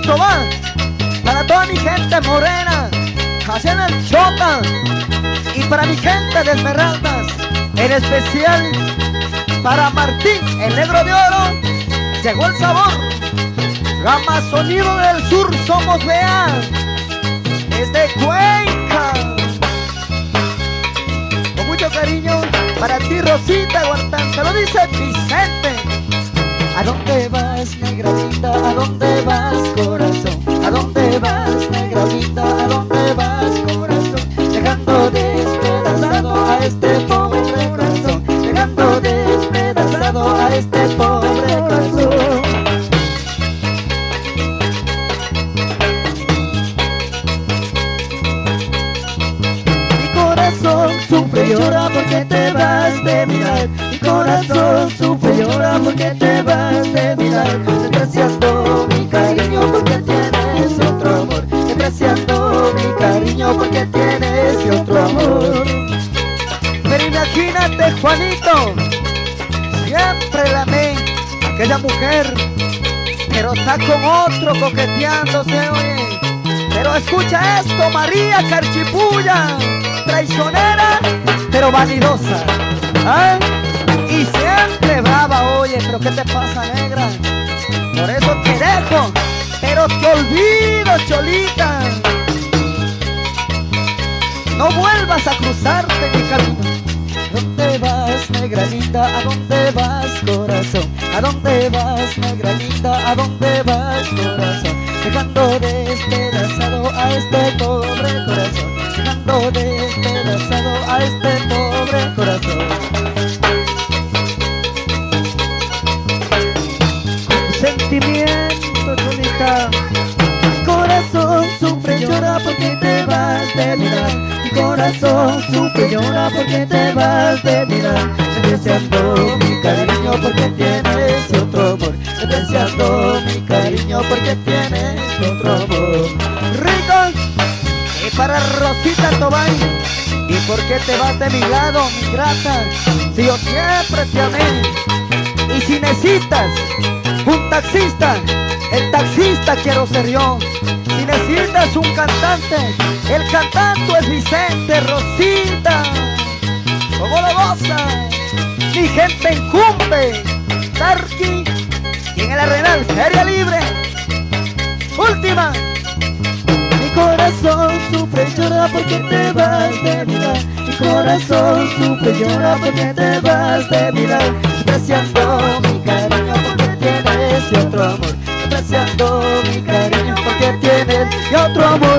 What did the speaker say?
Esto va para toda mi gente morena, allá en el Chota, y para mi gente de Esmeraldas, en especial para Martín, el negro de oro. Llegó el sabor, Gama Sonido del Sur, somos vea, es de Cuenca. Con mucho cariño para ti, Rosita Guartán, te lo dice Vicente. ¿A dónde vas, negradita? ¿A dónde vas, corazón? ¿A dónde vas, negradita? ¿A dónde vas, corazón? Dejando despedazado a este pobre corazón, dejando despedazado a este pobre corazón. Mi corazón sufre y llora porque te vas de mirar. Mi corazón sufre y llora porque te vas de mirar. Despreciando mi cariño porque tienes otro amor, despreciando mi cariño porque tienes otro amor. Pero imagínate, Juanito, siempre la amé, aquella mujer, pero está con otro coqueteándose, oye. Pero escucha esto, María Carchipulla, traicionera, pero vanidosa, ¿ah? Y siempre brava, oye, pero ¿qué te pasa, negra? Por eso te dejo, pero te olvido, cholita. No vuelvas a cruzarte mi camino. ¿A dónde vas, negranita? ¿A dónde vas, corazón? ¿A dónde vas, negranita? ¿A dónde vas, corazón? Dejando despedazado a este pobre corazón, dejando despedazado a este pobre corazón. Sentimiento, cholita. Mi corazón sufre y llora porque te vas de mirar. Mi corazón sufre y llora porque te vas de mirar. Despreciando mi cariño porque tienes otro amor, despreciando mi cariño porque tienes otro amor. Rico, y para Rosita Tobay, ¿y por qué te vas de mi lado, mi grata? Si yo siempre te amé. Y si necesitas un taxista, el taxista quiero ser yo. Si necesitas un cantante, el cantante es Vicente. Rosita, ¿cómo lo goza? Mi gente en Cumbe, Tarqui, y en el Arenal, Feria Libre. Última. Mi corazón sufre y llora porque te vas de mirar. Mi corazón sufre y llora porque te vas de mirar. Despreciando mi cariño porque tienes otro amor, despreciando mi cariño porque tienes otro amor.